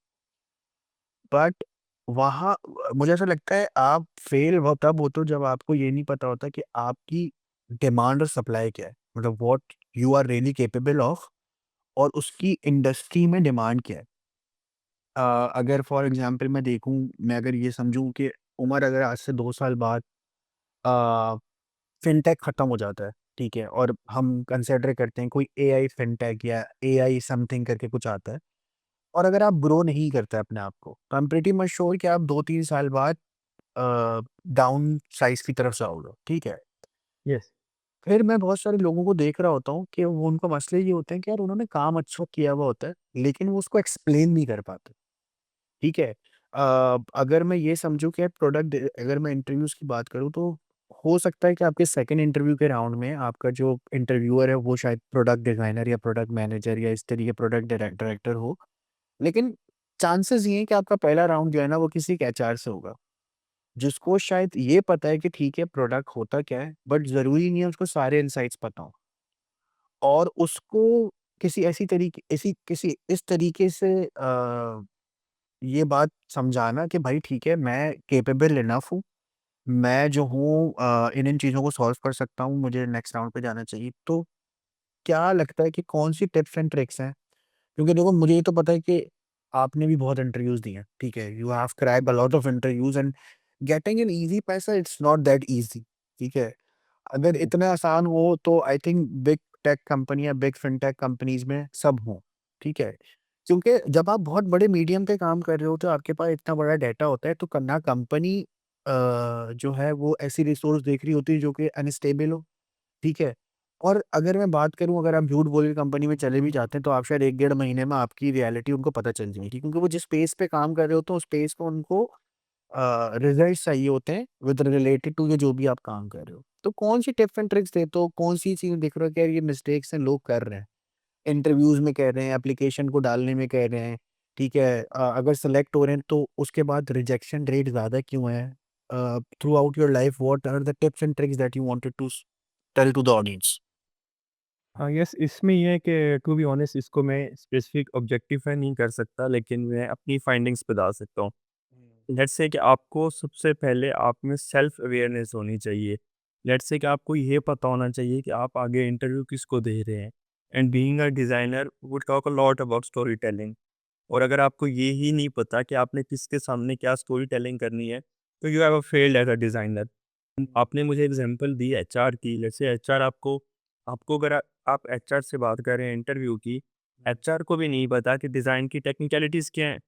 But वहाँ मुझे ऐसा लगता है आप फेल वो तब होते हो जब आपको ये नहीं पता होता कि आपकी डिमांड और सप्लाई क्या है। मतलब what you are really capable of और उसकी इंडस्ट्री में डिमांड क्या है। अगर फॉर एग्ज़ाम्पल मैं देखूँ, मैं अगर ये समझूँ कि उमर अगर आज से 2 साल बाद अ, फ़िनटेक खत्म हो जाता है, ठीक है? और हम कंसिडर करते हैं कोई एआई फ़िनटेक या एआई समथिंग करके कुछ आता है। और अगर आप ग्रो नहीं करते अपने आप को, तो आई एम प्रीटी मच श्योर कि आप 2-3 साल बाद डाउन साइज़ की तरफ जाओगे, ठीक है? यस। फिर मैं बहुत सारे लोगों को देख रहा होता हूँ कि वो उनका मसले ये होते हैं कि यार उन्होंने काम अच्छा किया हुआ होता है, लेकिन वो उसको एक्सप्लेन नहीं कर पाते, ठीक है? अगर मैं ये समझूँ कि अगर मैं इंटरव्यूज़ की बात करूँ तो हो सकता है कि आपके सेकंड इंटरव्यू के राउंड में आपका जो इंटरव्यूअर है वो शायद प्रोडक्ट डिज़ाइनर या प्रोडक्ट मैनेजर या इस तरीके प्रोडक्ट डायरेक्टर हो। लेकिन चांसेस ये हैं कि आपका पहला राउंड जो है ना वो किसी एक एचआर से होगा, जिसको शायद ये पता है कि ठीक है प्रोडक्ट होता क्या है, बट ज़रूरी नहीं है उसको सारे इनसाइट्स पता हों। और उसको किसी इस तरीके से ये बात समझाना कि भाई ठीक है मैं कैपेबल इनफ हूँ, मैं जो हूँ इन-इन चीज़ों को सॉल्व कर सकता हूँ, मुझे नेक्स्ट राउंड पे जाना चाहिए। तो क्या लगता है कि कौन-सी टिप्स एंड ट्रिक्स हैं? क्योंकि देखो मुझे ये तो पता है कि आपने भी बहुत इंटरव्यूज़ दिए हैं, ठीक है? You have cracked a lot of interviews and getting an easy पैसा इट्स नॉट दैट ईज़ी, ठीक है? अगर इतना आसान हो तो I think big tech company या बिग फिनटेक कंपनीज़ में सब हों, ठीक है? क्योंकि जब आप बहुत बड़े मीडियम पे काम कर रहे हो तो आपके पास इतना बड़ा डाटा होता है तो करना कंपनी जो है वो ऐसी रिसोर्स देख रही होती है जो कि अनस्टेबल हो, ठीक है? और अगर मैं बात करूँ अगर आप झूठ बोल के कंपनी में चले भी जाते हैं तो आप शायद 1 डेढ़ महीने में आपकी रियलिटी उनको पता चल जाएगी क्योंकि वो जिस स्पेस पे काम कर रहे होते हैं उस स्पेस पे उनको रिजल्ट्स चाहिए होते हैं विद रिलेटेड टू जो भी आप काम कर रहे हो। तो कौन-सी टिप्स एंड ट्रिक्स देते हो? कौन-सी चीज़ देख रहे हो कि यार ये मिस्टेक्स हैं लोग कर रहे हैं? इंटरव्यूज़ में कह रहे हैं, एप्लीकेशन को डालने में कह रहे हैं, ठीक है? अगर सेलेक्ट हो रहे हैं तो उसके बाद रिजेक्शन रेट ज़्यादा क्यों है? Throughout your life what are the tips and tricks that you wanted to tell to the audience? हाँ, यस, इसमें ये है कि टू बी ऑनेस्ट इसको मैं स्पेसिफिक ऑब्जेक्टिफाई नहीं कर सकता, लेकिन मैं अपनी फाइंडिंग्स बता सकता हूँ। लेट्स से कि आपको सबसे पहले आप में सेल्फ अवेयरनेस होनी चाहिए। लेट्स से कि आपको ये पता होना चाहिए कि आप आगे इंटरव्यू किसको दे रहे हैं। And being a designer would talk a lot about story telling. और अगर आपको ये ही नहीं पता कि आपने किसके सामने क्या स्टोरी टेलिंग करनी है, तो you have a failed as a designer. आपने मुझे एग्ज़ाम्पल दी एचआर की, लेट्स से एचआर आपको आपको अगर आप एचआर से बात कर रहे हैं इंटरव्यू की, एचआर को भी नहीं पता कि डिज़ाइन की टेक्निकलिटीज़ क्या हैं।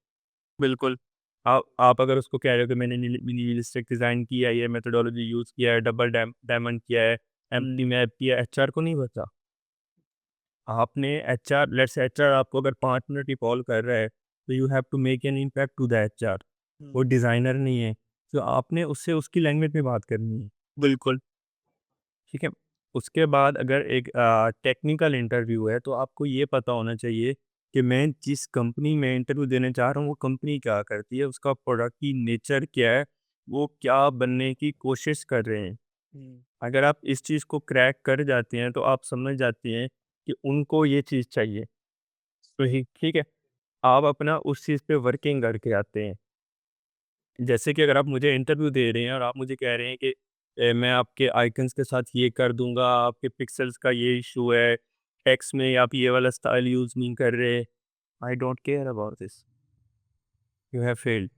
बिल्कुल, आप अगर उसको कह रहे हो कि मैंने मिनिमलिस्टिक डिज़ाइन किया है, ये मेथोडोलॉजी यूज़ किया है, डबल डायमंड किया है, एम्प्टी मैप किया है, एचआर को नहीं पता। आपने एचआर लेट्स से एचआर आपको अगर 5 मिनट की कॉल कर रहा है, तो you have to make an impact to the HR. वो डिज़ाइनर नहीं है, तो आपने उससे उसकी लैंग्वेज में बात करनी है। बिल्कुल, ठीक है? उसके बाद अगर एक टेक्निकल इंटरव्यू है, तो आपको ये पता होना चाहिए कि मैं जिस कंपनी में इंटरव्यू देने जा रहा हूँ, वो कंपनी क्या करती है, उसका प्रोडक्ट की नेचर क्या है, वो क्या बनने की कोशिश कर रहे हैं। अगर आप इस चीज़ को क्रैक कर जाते हैं, तो आप समझ जाते हैं कि उनको ये चीज़ चाहिए। तो ही ठीक है, आप अपना उस चीज़ पे वर्किंग करके आते हैं। जैसे कि अगर आप मुझे इंटरव्यू दे रहे हैं और आप मुझे कह रहे हैं कि मैं आपके आइकन्स के साथ ये कर दूँगा, आपके पिक्सेल्स का ये इश्यू है, टेक्स्ट में आप ये वाला स्टाइल यूज़ नहीं कर रहे, I don't care about this, you have failed.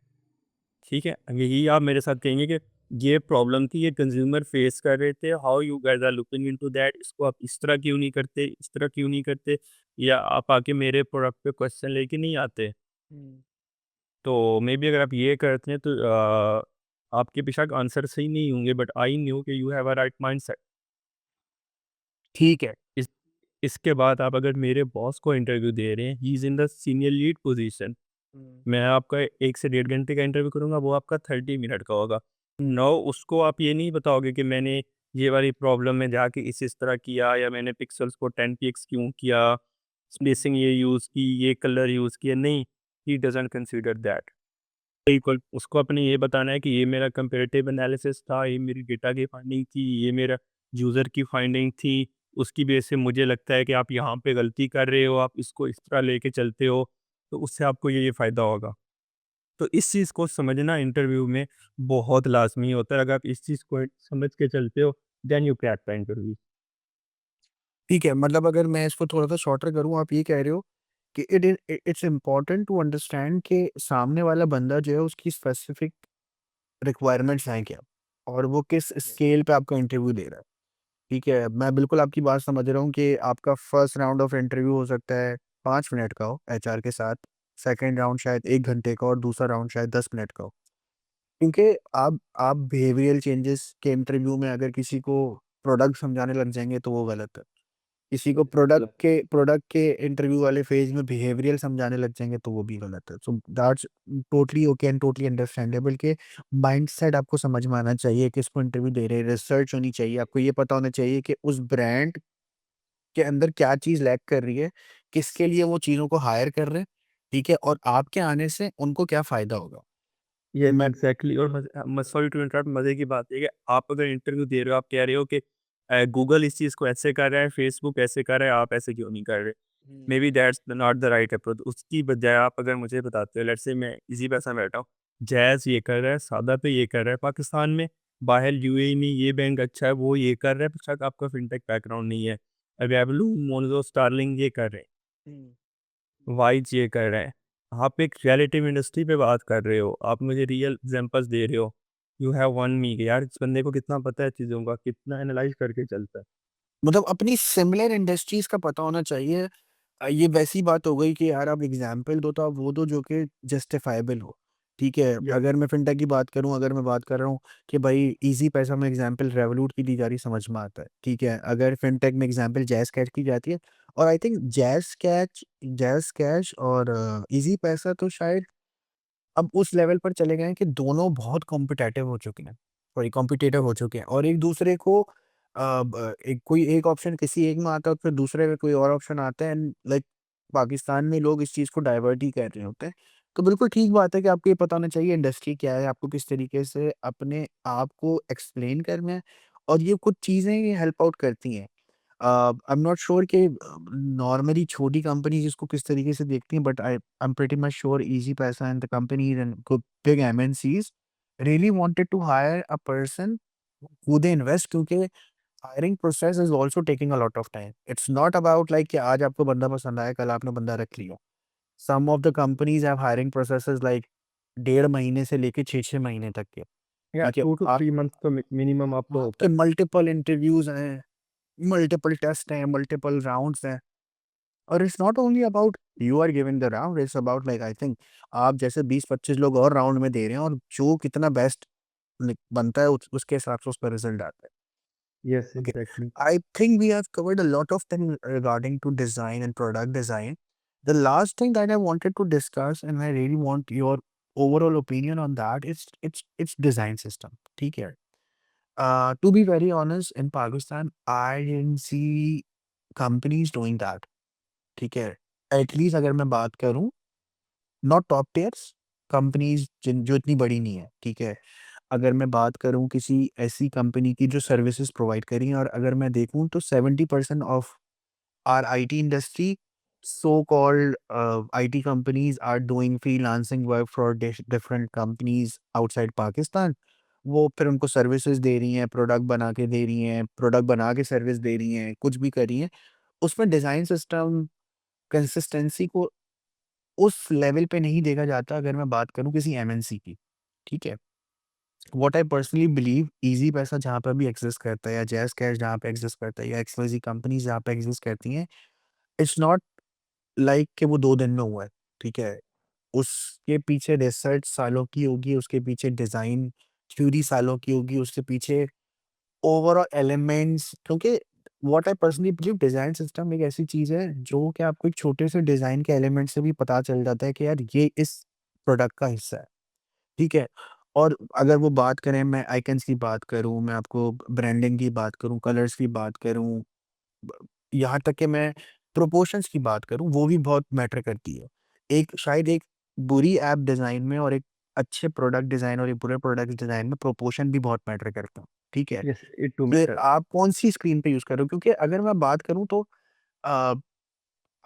ठीक है? यही आप मेरे साथ कहेंगे कि ये प्रॉब्लम थी, ये कंज़्यूमर फेस कर रहे थे, how you guys are looking into that, इसको आप इस तरह क्यों नहीं करते, इस तरह क्यों नहीं करते? या आप आके मेरे प्रोडक्ट पे क्वेश्चन लेके नहीं आते? तो मेबी अगर आप ये करते हैं तो आपके बेशक आंसर सही नहीं होंगे, बट आई न्यू कि you have a right mindset. ठीक है। इस इसके बाद आप अगर मेरे बॉस को इंटरव्यू दे रहे हैं, he is in the senior lead position. मैं आपका 1 से डेढ़ घंटे का इंटरव्यू करूँगा, वो आपका 30 मिनट का होगा। नो, उसको आप ये नहीं बताओगे कि मैंने ये वाली प्रॉब्लम में जाके इस तरह किया, या मैंने पिक्सेल्स को 10 पीक्स क्यों किया, स्पेसिंग ये यूज़ की, ये कलर यूज़ किया, नहीं, ही डज़न्ट कंसीडर दैट। बिल्कुल, उसको अपने ये बताना है कि ये मेरा कंपैरेटिव एनालिसिस था, ये मेरी डेटा की फाइंडिंग थी, ये मेरा यूज़र की फाइंडिंग थी, उसकी बेस से मुझे लगता है कि आप यहाँ पे गलती कर रहे हो, आप इसको इस तरह लेके चलते हो, तो उससे आपको ये फ़ायदा होगा। तो इस चीज़ को समझना इंटरव्यू में बहुत लाज़मी होता है, अगर आप इस चीज़ को समझ के चलते हो, then you crack the interview. ठीक है, मतलब अगर मैं इसको थोड़ा-सा शॉर्टर करूँ, आप ये कह रहे हो कि इट्स इम्पोर्टेंट टू अंडरस्टैंड कि सामने वाला बंदा जो है उसकी स्पेसिफिक रिक्वायरमेंट्स हैं क्या? और वो किस स्केल पे आपका इंटरव्यू दे रहा है, ठीक है? मैं बिल्कुल आपकी बात समझ रहा हूँ कि आपका फर्स्ट राउंड ऑफ इंटरव्यू हो सकता है 5 मिनट का हो एचआर के साथ, सेकंड राउंड शायद 1 घंटे का और दूसरा राउंड शायद 10 मिनट का हो। क्योंकि आप बिहेवियरल चेंजेस के इंटरव्यू में अगर किसी को प्रोडक्ट समझाने लग जाएँगे तो वो गलत है। किसी को मतलब प्रोडक्ट के इंटरव्यू वाले फ़ेज़ में बिहेवियरल समझाने लग जाएँगे तो वो भी गलत है। So that's totally okay and totally understandable कि माइंडसेट आपको समझ में आना चाहिए, किसको इंटरव्यू दे रहे हैं, रिसर्च होनी चाहिए, आपको ये पता होना चाहिए कि उस ब्रांड के अंदर क्या चीज़ लैक कर रही है, किसके लिए वो चीज़ों को हायर कर रहे हैं, ठीक है? और आपके आने से उनको क्या फ़ायदा होगा। यस मैं एग्ज़ैक्टली और मैं सॉरी टू इंटरप्ट मज़े की बात ये है कि आप अगर इंटरव्यू दे रहे हो, आप कह रहे हो कि गूगल इस चीज़ को ऐसे कर रहा है, फेसबुक ऐसे कर रहा है, आप ऐसे क्यों नहीं कर रहे? Hmm. Maybe that's not the right approach. उसकी बजाय आप अगर मुझे बताते हो, लेट्स से मैं इज़ी पैसा में बैठा हूँ, जैज़ ये कर रहा है, सादा पे ये कर रहा है पाकिस्तान में, बाहर यूएई में ये बैंक अच्छा है, वो ये कर रहा है, बेशक आपका फिनटेक बैकग्राउंड नहीं है। रेवोलू, मोज़ो, स्टारलिंक ये कर रहे हैं। हुँ। वाइज ये कर रहे हैं। आप एक रिलेटिव इंडस्ट्री पे बात कर रहे हो, आप मुझे रियल एग्ज़ाम्पल्स दे रहे हो। यू हैव वन मी कि यार इस बंदे को कितना पता है चीज़ों का, कितना एनालाइज़ करके चलता है। मतलब अपनी सिमिलर इंडस्ट्रीज़ का पता होना चाहिए। ये वैसी बात हो गई कि यार आप एग्ज़ाम्पल दो तो आप वो दो जो कि जस्टिफाएबल हो, ठीक है? या अगर मैं फिनटेक की बात करूँ, अगर मैं बात कर रहा हूँ कि भाई ईज़ी पैसा में एग्ज़ाम्पल रेवोलूट की दी जा रही समझ में आता है, ठीक है? अगर फिनटेक में एग्ज़ाम्पल जैज़ कैश की जाती है और आई थिंक जैज़ कैश और ईज़ी पैसा तो शायद अब उस लेवल पर चले गए हैं कि दोनों बहुत कॉम्पिटिटिव हो चुके हैं, सॉरी कॉम्पिटिटिव हो चुके हैं और एक-दूसरे को एक कोई एक ऑप्शन किसी एक में आता है, फिर दूसरे में कोई और ऑप्शन आता है एंड लाइक पाकिस्तान में लोग इस चीज़ को डाइवर्ट ही कर रहे होते हैं। तो बिल्कुल ठीक बात है कि आपको ये पता होना चाहिए इंडस्ट्री क्या है, आपको किस तरीके से अपने आप को एक्सप्लेन करना है और ये कुछ चीज़ें ये हेल्प आउट करती हैं। आई एम नॉट श्योर कि नॉर्मली छोटी कंपनीज़ इसको किस तरीके से देखती हैं, but I am pretty much sure Easypaisa and the companies and big MNCs really wanted to hire a person who they invest क्योंकि hiring process is also taking a lot of time. It's not about like कि आज आपको बंदा पसंद आया, कल आपने बंदा रख लिया। Some of the companies have hiring processes like 1.5 महीने से लेके 6-6 महीने तक के। ठीक है? 2 टू आप 3 मंथ्स तो मिनिमम आपको होता आपके है। मल्टीपल इंटरव्यूज़ हैं, मल्टीपल टेस्ट हैं, मल्टीपल राउंड्स हैं। और it's not only about you are giving the round, it's about like I think आप जैसे 20-25 लोग और राउंड में दे रहे हैं और जो कितना बेस्ट बनता है उसके हिसाब से उसका रिजल्ट आता है। Yes okay, exactly. I think we have covered a lot of thing regarding to design and product design. The last thing that I wanted to discuss and I really want your overall opinion on that it's design system, ठीक है? To be very honest in Pakistan I didn't see companies doing that, ठीक है? एटलीस्ट अगर मैं बात करूँ नॉट टॉप टियर्स कंपनीज़ जिन जो इतनी बड़ी नहीं है, ठीक है? अगर मैं बात करूँ किसी ऐसी कंपनी की जो सर्विसेज़ प्रोवाइड कर रही हैं और अगर मैं देखूँ तो 70% of our IT industry so called IT companies are doing freelancing work for different companies outside Pakistan. वो फिर उनको सर्विसेज़ दे रही हैं, प्रोडक्ट बना के दे रही हैं, प्रोडक्ट बना के सर्विस दे रही हैं, कुछ भी कर रही हैं। उसमें डिज़ाइन सिस्टम कंसिस्टेंसी को उस लेवल पे नहीं देखा जाता अगर मैं बात करूँ किसी एमएनसी की, ठीक है? What I personally believe easy पैसा जहाँ पे भी एक्सिस्ट करता है या जैज़ कैश जहाँ पे एक्सिस्ट करता है या एक्सवाईज़ेड कंपनीज़ जहाँ पे एक्सिस्ट करती हैं, इट्स नॉट लाइक कि वो 2 दिन में हुआ है, ठीक है? उसके पीछे रिसर्च सालों की होगी, उसके पीछे डिज़ाइन थ्योरी सालों की होगी, उसके पीछे ओवरऑल एलिमेंट्स क्योंकि what I personally believe design system एक ऐसी चीज़ है जो कि आपको एक छोटे से डिज़ाइन के एलिमेंट से भी पता चल जाता है कि यार ये इस प्रोडक्ट का हिस्सा है, ठीक है? और अगर वो बात करें मैं आइकन्स की बात करूँ, मैं आपको ब्रांडिंग की बात करूँ, कलर्स की बात करूँ, ब यहाँ तक कि मैं प्रोपोर्शंस की बात करूँ, वो भी बहुत मैटर करती है। शायद एक बुरी ऐप डिज़ाइन में और एक अच्छे प्रोडक्ट डिज़ाइन और एक बुरे प्रोडक्ट डिज़ाइन में प्रोपोर्शन भी बहुत मैटर करता है, ठीक है? यस इट डू फिर मैटर। आप कौन-सी स्क्रीन पे यूज़ कर रहे हो? क्योंकि अगर मैं बात करूँ तो अ,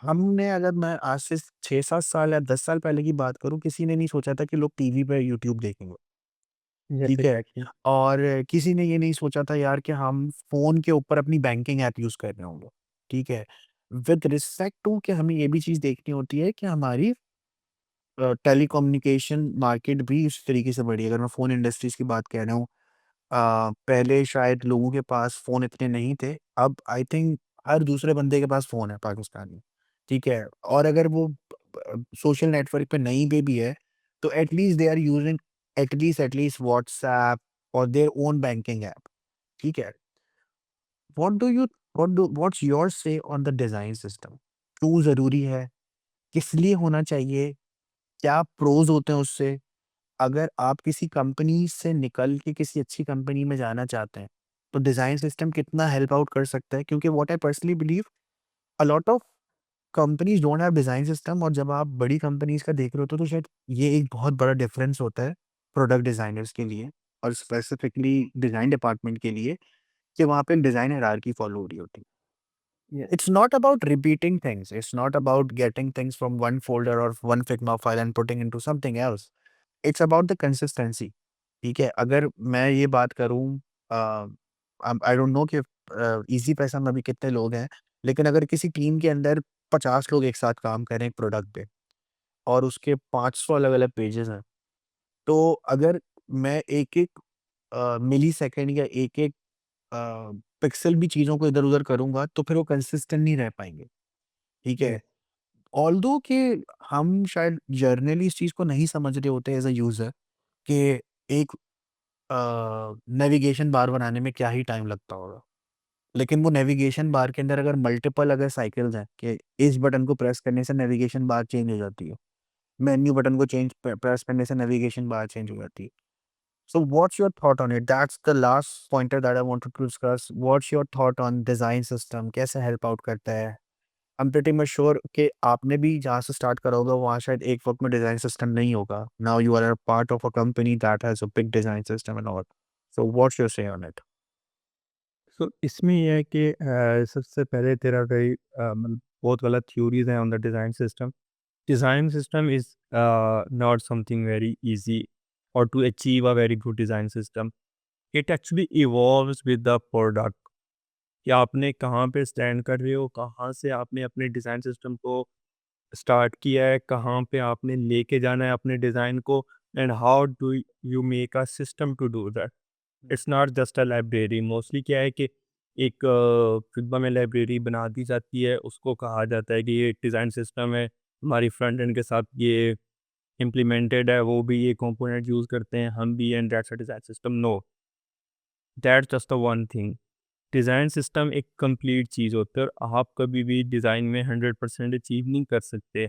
हमने अगर मैं आज से 6-7 साल या 10 साल पहले की बात करूँ, किसी ने नहीं सोचा था कि लोग टीवी पे यूट्यूब देखेंगे, यस ठीक है? एग्ज़ैक्टली। और किसी ने ये नहीं सोचा था यार कि हम फ़ोन के ऊपर अपनी बैंकिंग ऐप यूज़ कर रहे होंगे, ठीक है? विद रिस्पेक्ट टू कि हमें ये भी चीज़ देखनी होती है कि हमारी टेलीकम्युनिकेशन मार्केट भी इस तरीके से बढ़ी है। अगर मैं फ़ोन इंडस्ट्रीज़ की बात कर रहा हूँ पहले शायद लोगों के पास फ़ोन इतने नहीं थे, अब आई थिंक हर दूसरे बंदे के पास फ़ोन है पाकिस्तान में, ठीक है? और अगर वो सोशल नेटवर्क पे नहीं पे भी है, तो at least they are using at least WhatsApp और देयर ओन बैंकिंग ऐप, ठीक है? What do you what's your say on the design system? क्यों ज़रूरी है? किस लिए होना चाहिए? क्या प्रोज़ होते हैं उससे? अगर आप किसी कंपनी से निकल के किसी अच्छी कंपनी में जाना चाहते हैं, तो डिज़ाइन सिस्टम कितना हेल्प आउट कर सकता है? क्योंकि what I personally believe a lot of companies don't have design system, और जब आप बड़ी कंपनीज़ का देख रहे होते हो, तो शायद ये एक बहुत बड़ा डिफरेंस होता है प्रोडक्ट डिज़ाइनर्स के लिए और स्पेसिफिकली डिज़ाइन डिपार्टमेंट के लिए, कि वहाँ पे डिज़ाइन हायरार्की फॉलो हो रही होती है। Yeah. It's not about repeating things. It's not about getting things from one folder or one Figma file and putting into something else. It's about the consistency. ठीक है? अगर मैं ये बात करूँ आई डोंट नो कि ईज़ी पैसा में अभी कितने लोग हैं, लेकिन अगर किसी टीम के अंदर 50 लोग एक साथ काम कर रहे हैं एक प्रोडक्ट पे और उसके 500 अलग-अलग पेजेज़ हैं, तो अगर मैं एक-एक मिलीसेकंड या एक-एक अ, पिक्सेल भी चीज़ों को इधर-उधर करूँगा, तो फिर वो कंसिस्टेंट नहीं रह पाएँगे, ठीक है? Yes. ऑल्दो कि हम शायद जर्नली इस चीज़ को नहीं समझ रहे होते एज़ अ यूज़र कि एक नेविगेशन बार बनाने में क्या ही टाइम लगता होगा। लेकिन वो नेविगेशन बार के अंदर अगर मल्टीपल अगर साइकिल्स हैं कि इस बटन को प्रेस करने से नेविगेशन बार चेंज हो जाती है। मेन्यू बटन को प्रेस करने से नेविगेशन बार चेंज हो जाती है। So what's your thought on it? That's the last pointer that I wanted to discuss. What's your thought on design system? कैसे हेल्प आउट करता है? I'm pretty much sure कि आपने भी जहाँ से स्टार्ट करा होगा वहाँ शायद एक वक़्त में डिज़ाइन सिस्टम नहीं होगा। Now you are a part of a company that has a big design system and all. So what's your say on it? So इसमें ये है कि सबसे पहले तेरा कई मतलब बहुत गलत थ्योरीज़ हैं on the design system. Design system is not something very easy or to achieve a very good design system. It actually evolves with the product. कि आपने कहाँ पे स्टैंड कर रहे हो, कहाँ से आपने अपने डिज़ाइन सिस्टम को स्टार्ट किया है, कहाँ पे आपने लेके जाना है अपने डिज़ाइन को and how do you make a system to do that. Hmm, it's not just a library. Mostly क्या है कि एक फिग्मा में लाइब्रेरी बना दी जाती है, उसको कहा जाता है कि ये डिज़ाइन सिस्टम है, हमारी फ्रंट एंड के साथ ये इम्प्लीमेंटेड है, वो भी ये कंपोनेंट यूज़ करते हैं, हम भी, and that's a design system. No, that's just the one thing. Design system एक कंप्लीट चीज़ होती है और आप कभी भी डिज़ाइन में 100% अचीव नहीं कर सकते।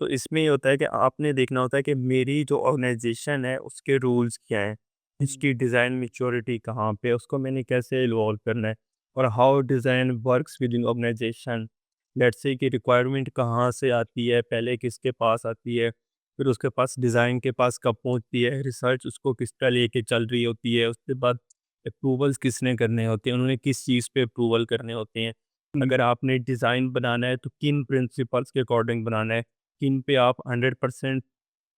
तो इसमें ये होता है कि आपने देखना होता है कि मेरी जो ऑर्गेनाइजेशन है उसके रूल्स क्या हैं, हुँ, इसकी डिज़ाइन मैच्योरिटी कहाँ पे है, उसको मैंने कैसे इन्वॉल्व करना है और how design works with in organisation. Let's say कि रिक्वायरमेंट कहाँ से आती है, पहले किसके पास आती है, फिर उसके पास डिज़ाइन के पास कब पहुँचती है, रिसर्च उसको किस तरह लेके चल रही होती है, उसके बाद अप्रूवल्स किसने करने होते हैं, उन्होंने किस चीज़ पे अप्रूवल करने होते हैं। हुँ, अगर आपने डिज़ाइन बनाना है तो किन प्रिंसिपल्स के अकॉर्डिंग बनाना है, किन पे आप 100%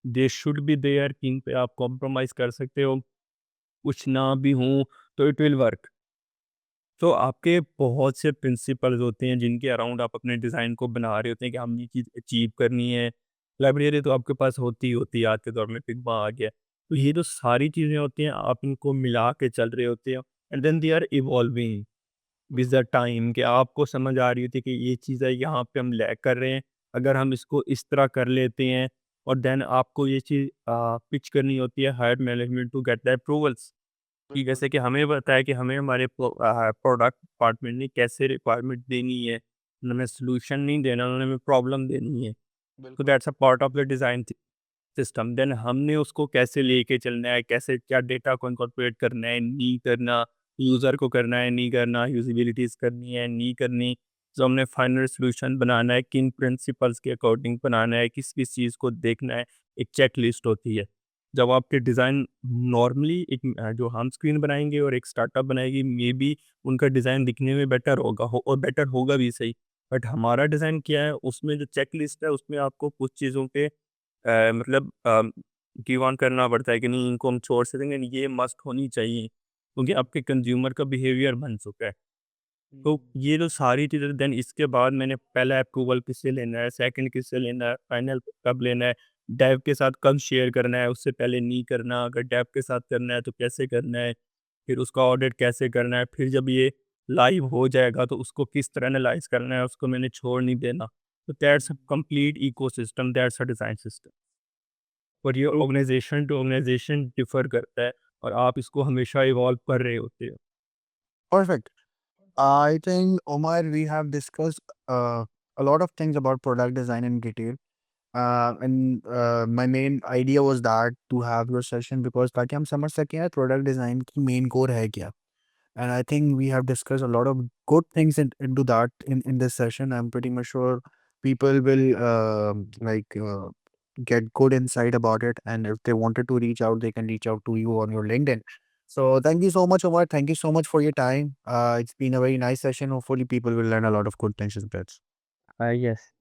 दे शुड बी देयर, किन पे आप कॉम्प्रोमाइज़ कर सकते हो, कुछ ना भी हों तो इट विल वर्क। तो आपके बहुत से प्रिंसिपल्स होते हैं जिनके अराउंड आप अपने डिज़ाइन को बना रहे होते हैं कि हम ये चीज़ अचीव करनी है। लाइब्रेरी तो आपके पास होती ही होती है, आज के दौर में फिग्मा आ गया है। तो ये जो सारी चीज़ें होती हैं आप इनको मिला के चल रहे होते हो and then they are evolving with the time, कि आपको समझ आ रही होती है कि ये चीज़ है, यहाँ पे हम लैग कर रहे हैं, अगर हम इसको इस तरह कर लेते हैं, और देन आपको ये चीज़ पिच करनी होती है higher management to get the approvals. कि बिल्कुल। जैसे कि हमें पता है कि हमें हमारे प्रोडक्ट डिपार्टमेंट ने कैसे रिक्वायरमेंट देनी है, उन्होंने हमें सॉल्यूशन नहीं देना, उन्होंने हमें प्रॉब्लम देनी है। तो बिल्कुल। That's a part of the design system. Then हमने उसको कैसे लेके चलना है, कैसे क्या डेटा को इनकॉर्पोरेट करना है, नहीं करना, यूज़र को करना है, नहीं करना, यूज़िबिलिटीज़ करनी है, नहीं करनी। जो हमने फाइनल सॉल्यूशन बनाना है, किन प्रिंसिपल्स के अकॉर्डिंग बनाना है, किस-किस चीज़ को देखना है, एक चेकलिस्ट होती है। जब आपके डिज़ाइन नॉर्मली एक जो हम स्क्रीन बनाएँगे और एक स्टार्टअप बनाएगी, मे बी उनका डिज़ाइन दिखने में बेटर होगा और बेटर होगा भी सही। बट हमारा डिज़ाइन क्या है, उसमें जो चेकलिस्ट है, उसमें आपको कुछ चीज़ों पे मतलब गिव ऑन करना पड़ता है कि नहीं, इनको हम छोड़ सकेंगे नहीं, ये मस्ट होनी चाहिए क्योंकि आपके कंज्यूमर का बिहेवियर बन चुका है। तो हुँ, ये जो सारी चीज़ें, देन इसके बाद मैंने पहला अप्रूवल किससे लेना है, सेकंड किससे लेना है, फाइनल कब लेना है, डेव के साथ कब शेयर करना है, उससे पहले नहीं करना, अगर डेव के साथ करना है तो कैसे करना है, फिर उसका ऑडिट कैसे करना है, फिर जब ये लाइव हो जाएगा तो उसको किस तरह एनालाइज करना है, उसको मैंने छोड़ नहीं देना। तो that's a complete ecosystem, that's a design system. और ये हुँ। ऑर्गेनाइजेशन टू ऑर्गेनाइजेशन डिफर करता है और आप इसको हमेशा इवॉल्व कर रहे होते हो। Perfect. I think, Omar, we have discussed a lot of things about product design in detail. And my main idea was that to have your session because ताकि हम समझ सकें यार product design की main core है क्या. And I think we have discussed a lot of good things into that in this session. I'm pretty much sure people will get good insight about it. And if they wanted to reach out, they can reach out to you on your LinkedIn. So thank you so much, Omar. Thank you so much for your time. It's been a very nice session. Hopefully, people will learn a lot of good things and bits. Yes.